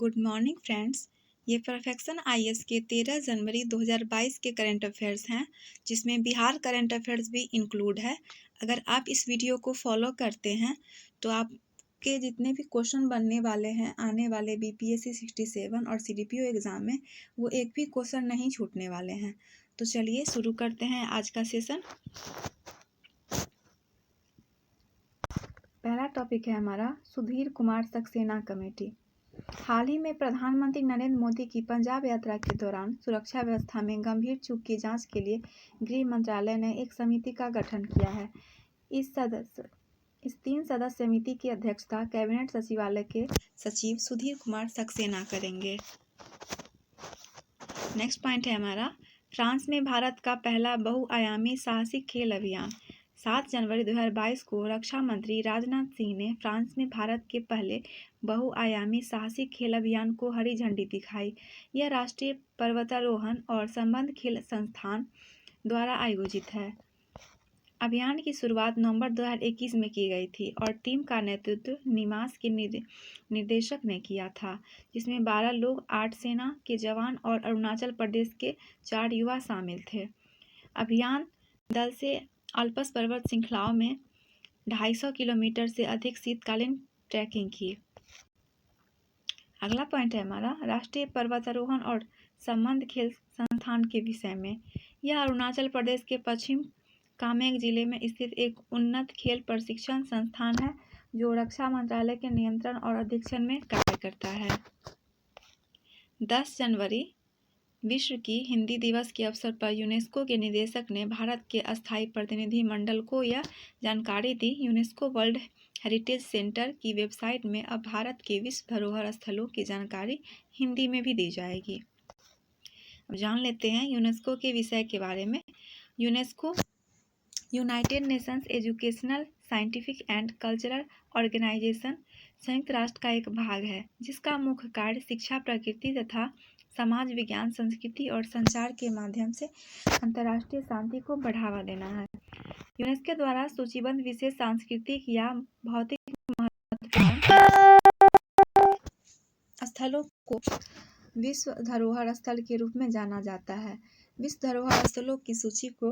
Good morning friends. ये perfection IAS के 13 जनवरी 2022 के करंट अफेयर्स हैं, जिसमें बिहार करंट अफेयर्स भी इंक्लूड है। अगर आप इस वीडियो को फॉलो करते हैं तो आपके जितने भी क्वेश्चन बनने वाले हैं आने वाले बीपीएससी 67 और सीडीपीओ एग्ज़ाम में, वो एक भी क्वेश्चन नहीं छूटने वाले हैं। तो चलिए शुरू करते हैं आज का सेशन। पहला टॉपिक है हमारा सुधीर कुमार सक्सेना कमेटी। हाल ही में प्रधानमंत्री नरेंद्र मोदी की पंजाब यात्रा के दौरान सुरक्षा व्यवस्था में गंभीर चूक की जांच के लिए गृह मंत्रालय ने एक समिति का गठन किया है। इस 3 सदस्य समिति की अध्यक्षता कैबिनेट सचिवालय के सचिव सुधीर कुमार सक्सेना करेंगे। नेक्स्ट पॉइंट है हमारा फ्रांस में भारत का पहला बहुआयामी साहसिक खेल अभियान। 7 जनवरी 2022 को रक्षा मंत्री राजनाथ सिंह ने फ्रांस में भारत के पहले बहुआयामी साहसिक खेल अभियान को हरी झंडी दिखाई। यह राष्ट्रीय पर्वतारोहण और संबंध खेल संस्थान द्वारा आयोजित है। अभियान की शुरुआत नवंबर 2021 में की गई थी और टीम का नेतृत्व निमास के निर्देशक ने किया था, जिसमें 12 लोग 8 सेना के जवान और अरुणाचल प्रदेश के 4 युवा शामिल थे। अभियान दल से अल्पस पर्वत श्रृंखलाओं में 250 किलोमीटर से अधिक शीतकालीन ट्रैकिंग की। अगला पॉइंट है हमारा राष्ट्रीय पर्वतारोहण और संबंध खेल संस्थान के विषय में। यह अरुणाचल प्रदेश के पश्चिम कामेंग जिले में स्थित एक उन्नत खेल प्रशिक्षण संस्थान है, जो रक्षा मंत्रालय के नियंत्रण और अधीक्षण में कार्य करता है। 10 जनवरी विश्व की हिंदी दिवस के अवसर पर यूनेस्को के निदेशक ने भारत के अस्थायी प्रतिनिधि मंडल को यह जानकारी दी। यूनेस्को वर्ल्ड हेरिटेज सेंटर की वेबसाइट में अब भारत के विश्व धरोहर स्थलों की जानकारी हिंदी में भी दी जाएगी। अब जान लेते हैं यूनेस्को के विषय के बारे में। UNESCO United Nations Educational, Scientific and Cultural Organisation संयुक्त राष्ट्र का एक भाग है, जिसका मुख्य कार्य शिक्षा, प्रकृति तथा समाज विज्ञान, संस्कृति और संचार के माध्यम से अंतर्राष्ट्रीय शांति को बढ़ावा देना है। यूनेस्को द्वारा सूचीबद्ध विशेष सांस्कृतिक या भौतिक महत्वपूर्ण स्थलों को विश्व धरोहर स्थल के रूप में जाना जाता है। विश्व धरोहर स्थलों की सूची को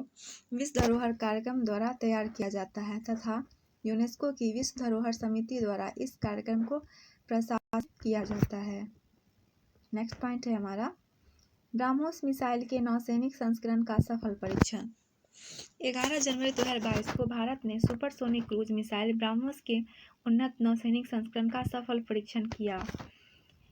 विश्व धरोहर कार्यक्रम द्वारा तैयार किया जाता है तथा यूनेस्को की विश्व धरोहर समिति द्वारा इस कार्यक्रम को प्रशासित किया जाता है। नेक्स्ट पॉइंट है हमारा ब्रह्मोस मिसाइल के नौसैनिक संस्करण का सफल परीक्षण। 11 जनवरी 2022 को भारत ने सुपरसोनिक क्रूज मिसाइल ब्रह्मोस के उन्नत नौसैनिक संस्करण का सफल परीक्षण किया।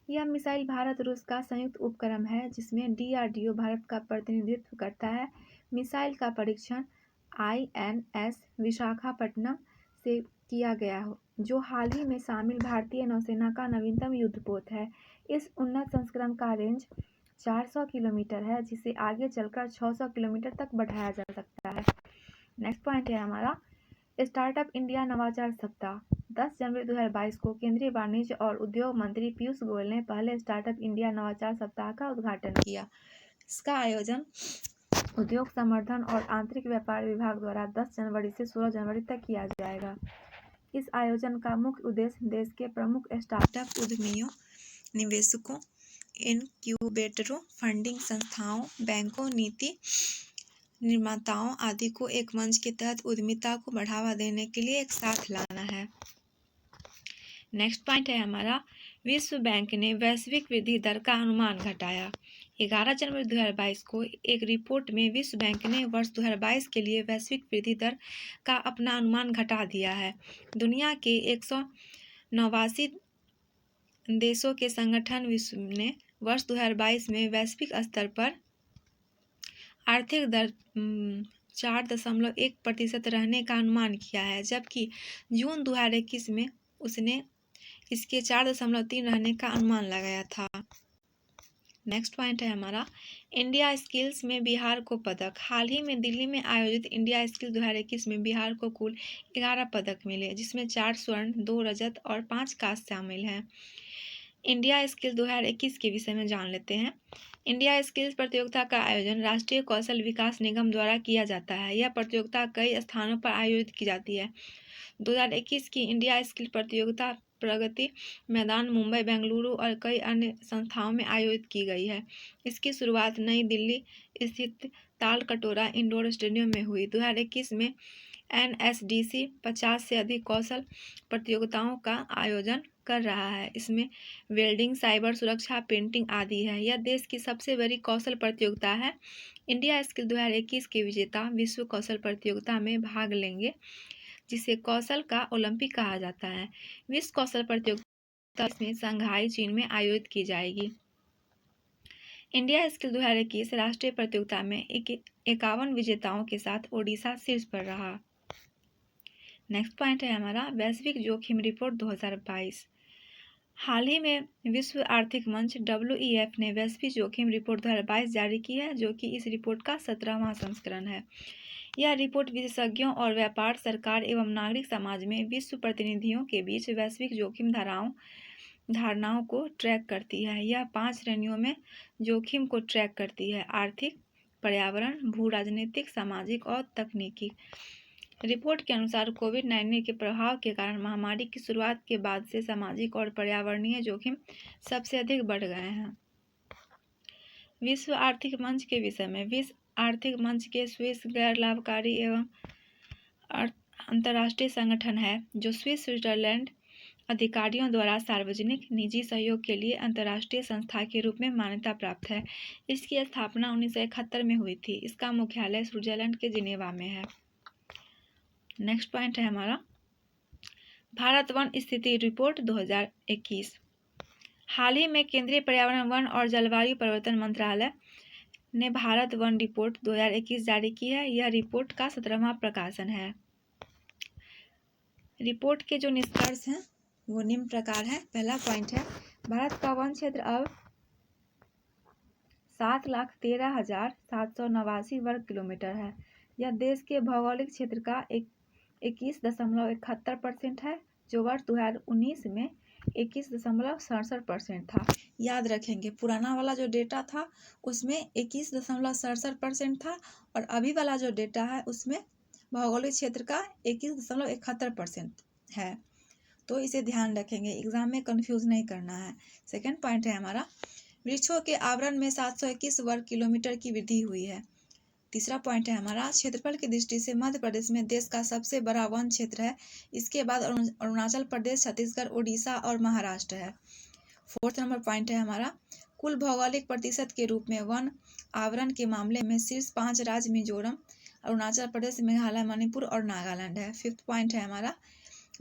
यह मिसाइल भारत रूस का संयुक्त उपक्रम है, जिसमें डीआरडीओ भारत का प्रतिनिधित्व करता है। मिसाइल का परीक्षण आईएनएस विशाखापट्टनम से किया गया हो, जो हाल ही में शामिल भारतीय नौसेना का नवीनतम युद्धपोत है। इस उन्नत संस्करण का रेंज 400 किलोमीटर है, जिसे आगे चलकर 600 किलोमीटर तक बढ़ाया जा सकता है। नेक्स्ट पॉइंट है हमारा स्टार्टअप इंडिया नवाचार सप्ताह। 10 जनवरी 2022 को केंद्रीय वाणिज्य और उद्योग मंत्री पीयूष गोयल ने पहले स्टार्टअप इंडिया नवाचार सप्ताह का उद्घाटन किया। इसका आयोजन उद्योग संवर्धन और आंतरिक व्यापार विभाग द्वारा 10 जनवरी से 16 जनवरी तक किया जाएगा। इस आयोजन का मुख्य उद्देश्य देश के प्रमुख स्टार्टअप उद्यमियों, निवेशकों, इनक्यूबेटरों, फंडिंग संस्थाओं, बैंकों, नीति निर्माताओं आदि को एक मंच के तहत उद्यमिता को बढ़ावा देने के लिए एक साथ लाना है। नेक्स्ट पॉइंट है हमारा विश्व बैंक ने वैश्विक वृद्धि दर का अनुमान घटाया। 11 जनवरी 2022 को एक रिपोर्ट में विश्व बैंक ने वर्ष 2022 के लिए वैश्विक वृद्धि दर का अपना अनुमान घटा दिया है। दुनिया के 189 देशों के संगठन विश्व ने वर्ष 2022 में वैश्विक स्तर पर आर्थिक दर 4.1% रहने का अनुमान किया है, जबकि जून 2021 में उसने इसके 4.3 रहने का अनुमान लगाया था। नेक्स्ट पॉइंट है हमारा इंडिया स्किल्स में बिहार को पदक। हाल ही में दिल्ली में आयोजित इंडिया स्किल्स 2021 में बिहार को कुल 11 पदक मिले, जिसमें 4 स्वर्ण, 2 रजत और 5 कांस्य शामिल हैं। इंडिया स्किल्स 2021 के विषय में जान लेते हैं। इंडिया स्किल्स प्रतियोगिता का आयोजन राष्ट्रीय कौशल विकास निगम द्वारा किया जाता है। यह प्रतियोगिता कई स्थानों पर आयोजित की जाती है। 2021 की इंडिया स्किल प्रतियोगिता प्रगति मैदान, मुंबई, बेंगलुरु और कई अन्य संस्थाओं में आयोजित की गई है। इसकी शुरुआत नई दिल्ली स्थित तालकटोरा इंडोर स्टेडियम में हुई। 2021 में NSDC 50 से अधिक कौशल प्रतियोगिताओं का आयोजन कर रहा है। इसमें वेल्डिंग, साइबर सुरक्षा, पेंटिंग आदि है। यह देश की सबसे बड़ी कौशल प्रतियोगिता है। इंडिया स्किल 2021 के विजेता विश्व कौशल प्रतियोगिता में भाग लेंगे, जिसे कौशल का ओलंपिक कहा जाता है। विश्व कौशल प्रतियोगिता में शंघाई, चीन में आयोजित की जाएगी। इंडिया स्किल 2021 राष्ट्रीय प्रतियोगिता में 51 विजेताओं के साथ ओडिशा शीर्ष पर रहा। नेक्स्ट पॉइंट है हमारा वैश्विक जोखिम रिपोर्ट 2022। हाल ही में विश्व आर्थिक मंच WEF ने वैश्विक जोखिम रिपोर्ट 2022 जारी की है, जो कि इस रिपोर्ट का 17वां संस्करण है। यह रिपोर्ट विशेषज्ञों और व्यापार, सरकार एवं नागरिक समाज में विश्व प्रतिनिधियों के बीच वैश्विक जोखिम धारणाओं को ट्रैक करती है। यह 5 श्रेणियों में जोखिम को ट्रैक करती है: आर्थिक, पर्यावरण, भू राजनीतिक, सामाजिक और तकनीकी। रिपोर्ट के अनुसार कोविड-19 के प्रभाव के कारण महामारी की शुरुआत के बाद से सामाजिक और पर्यावरणीय जोखिम सबसे अधिक बढ़ गए हैं। विश्व आर्थिक मंच के विषय में विश्व आर्थिक मंच के स्विस गैर लाभकारी एवं अंतर्राष्ट्रीय संगठन है, जो स्विट्जरलैंड अधिकारियों द्वारा सार्वजनिक निजी सहयोग के लिए अंतर्राष्ट्रीय संस्था के रूप में मान्यता प्राप्त है। इसकी स्थापना 1971 में हुई थी। इसका मुख्यालय स्विट्जरलैंड के जिनेवा में है। नेक्स्ट पॉइंट है हमारा भारत वन स्थिति रिपोर्ट 2021। हाल ही में केंद्रीय पर्यावरण, वन और जलवायु परिवर्तन मंत्रालय ने भारत वन रिपोर्ट 2021 जारी की है। यह रिपोर्ट का 17वां प्रकाशन है। रिपोर्ट के जो निष्कर्ष हैं वो निम्न प्रकार है। पहला पॉइंट है भारत का वन क्षेत्र अब 7,13,789 वर्ग किलोमीटर है। यह देश के भौगोलिक क्षेत्र का 21.71% है, जो वर्ष 2019 में 21.67% था। याद रखेंगे, पुराना वाला जो डेटा था उसमें 21.67% था और अभी वाला जो डेटा है उसमें भौगोलिक क्षेत्र का 21.71% है। तो इसे ध्यान रखेंगे, एग्जाम में कंफ्यूज नहीं करना है। सेकंड पॉइंट है हमारा वृक्षों के आवरण में 721 वर्ग किलोमीटर की वृद्धि हुई है। तीसरा पॉइंट है हमारा क्षेत्रफल की दृष्टि से मध्य प्रदेश में देश का सबसे बड़ा वन क्षेत्र है। इसके बाद अरुणाचल प्रदेश, छत्तीसगढ़, उड़ीसा और महाराष्ट्र है। फोर्थ नंबर पॉइंट है हमारा कुल भौगोलिक प्रतिशत के रूप में वन आवरण के मामले में शीर्ष 5 राज्य मिजोरम, अरुणाचल प्रदेश, मेघालय, मणिपुर और नागालैंड है। फिफ्थ पॉइंट है हमारा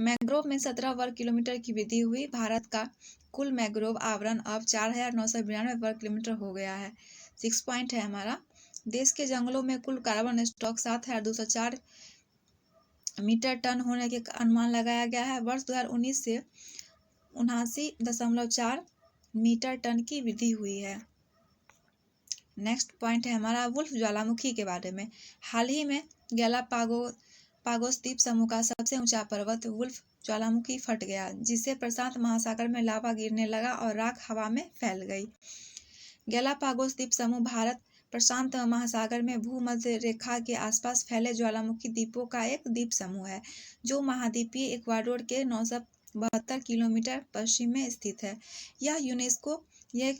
मैंग्रोव में 17 वर्ग किलोमीटर की वृद्धि हुई। भारत का कुल मैंग्रोव आवरण अब 4,992 वर्ग किलोमीटर हो गया है। सिक्स पॉइंट है हमारा देश के जंगलों में कुल कार्बन स्टॉक 7,204 मीटर टन होने के अनुमान लगाया गया है। वर्ष 2019 से 79.4 मीटर टन की वृद्धि हुई है। नेक्स्ट पॉइंट है हमारा वुल्फ ज्वालामुखी के बारे में। हाल ही में गैलापागोस द्वीप समूह का सबसे ऊंचा पर्वत वुल्फ ज्वालामुखी फट गया, जिससे प्रशांत महासागर में लावा गिरने लगा और राख हवा में फैल गई। गैलापागोस द्वीप समूह भारत प्रशांत महासागर में भूमध्य रेखा के आसपास फैले ज्वालामुखी द्वीपों का एक द्वीप समूह है, जो महाद्वीपीय इक्वाडोर के 972 किलोमीटर पश्चिम में स्थित है। यह एक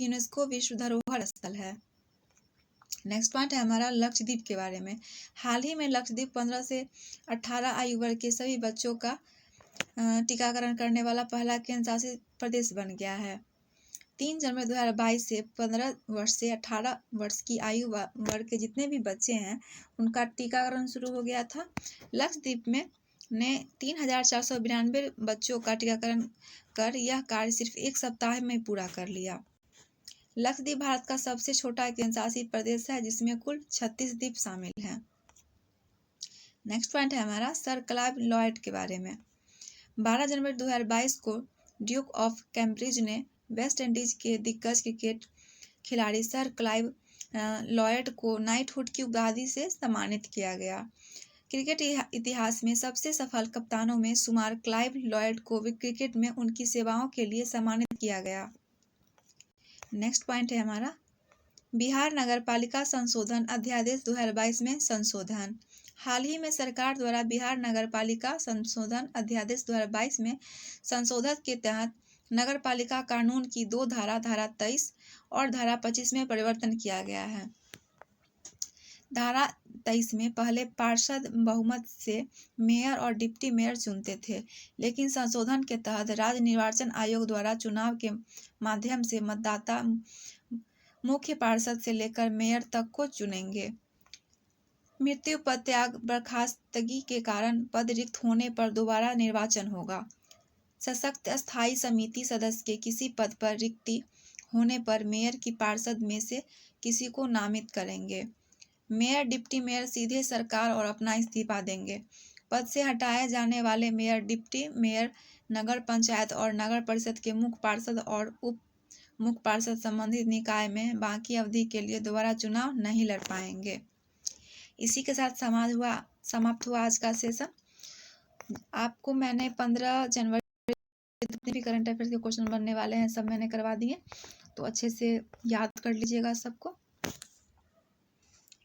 यूनेस्को विश्व धरोहर स्थल है। नेक्स्ट पॉइंट है हमारा लक्षद्वीप के बारे में। हाल ही में लक्षद्वीप 15 से 18 आयु वर्ग के सभी बच्चों का टीकाकरण करने वाला पहला केंद्र शासित प्रदेश बन गया है। 3 जनवरी 2022 से 15 वर्ष से 18 वर्ष की आयु वर्ग के जितने भी बच्चे हैं उनका टीकाकरण शुरू हो गया था। लक्षद्वीप में ने 3,492 बच्चों का टीकाकरण कर यह कार्य सिर्फ 1 सप्ताह में पूरा कर लिया। लक्षद्वीप भारत का सबसे छोटा केंद्र शासित प्रदेश है, जिसमें कुल 36 द्वीप शामिल हैं। नेक्स्ट पॉइंट है हमारा सर क्लाइव लॉयड के बारे में। 12 जनवरी 2022 को ड्यूक ऑफ कैम्ब्रिज ने वेस्ट इंडीज के दिग्गज क्रिकेट खिलाड़ी सर क्लाइव लॉयड को नाइटहुड की उपाधि से सम्मानित किया गया। क्रिकेट इतिहास में सबसे सफल कप्तानों में शुमार क्लाइव लॉयड को क्रिकेट में उनकी सेवाओं के लिए सम्मानित किया गया। नेक्स्ट पॉइंट है हमारा बिहार नगर पालिका संशोधन अध्यादेश 2022 में संशोधन। हाल ही में सरकार द्वारा बिहार नगरपालिका संशोधन अध्यादेश 2022 में संशोधन के तहत नगरपालिका कानून की 2 धारा 23 और धारा 25 में परिवर्तन किया गया है। धारा 23 में पहले पार्षद बहुमत से मेयर और डिप्टी मेयर चुनते थे, लेकिन संशोधन के तहत राज्य निर्वाचन आयोग द्वारा चुनाव के माध्यम से मतदाता मुख्य पार्षद से लेकर मेयर तक को चुनेंगे। मृत्यु, पदत्याग, बर्खास्तगी के कारण पद रिक्त होने पर दोबारा निर्वाचन होगा। सशक्त स्थायी समिति सदस्य के किसी पद पर रिक्ति होने पर मेयर की पार्षद में से किसी को नामित करेंगे। मेयर, डिप्टी मेयर सीधे सरकार और अपना इस्तीफा देंगे। पद से हटाए जाने वाले मेयर, डिप्टी मेयर नगर पंचायत और नगर परिषद के मुख्य पार्षद और उप मुख्य पार्षद संबंधित निकाय में बाकी अवधि के लिए दोबारा चुनाव नहीं लड़ पाएंगे। इसी के साथ समाप्त हुआ आज का सेशन। आपको मैंने 15 जनवरी जितने भी करंट अफेयर्स के क्वेश्चन बनने वाले हैं सब मैंने करवा दिए, तो अच्छे से याद कर लीजिएगा सबको।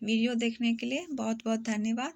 वीडियो देखने के लिए बहुत बहुत धन्यवाद।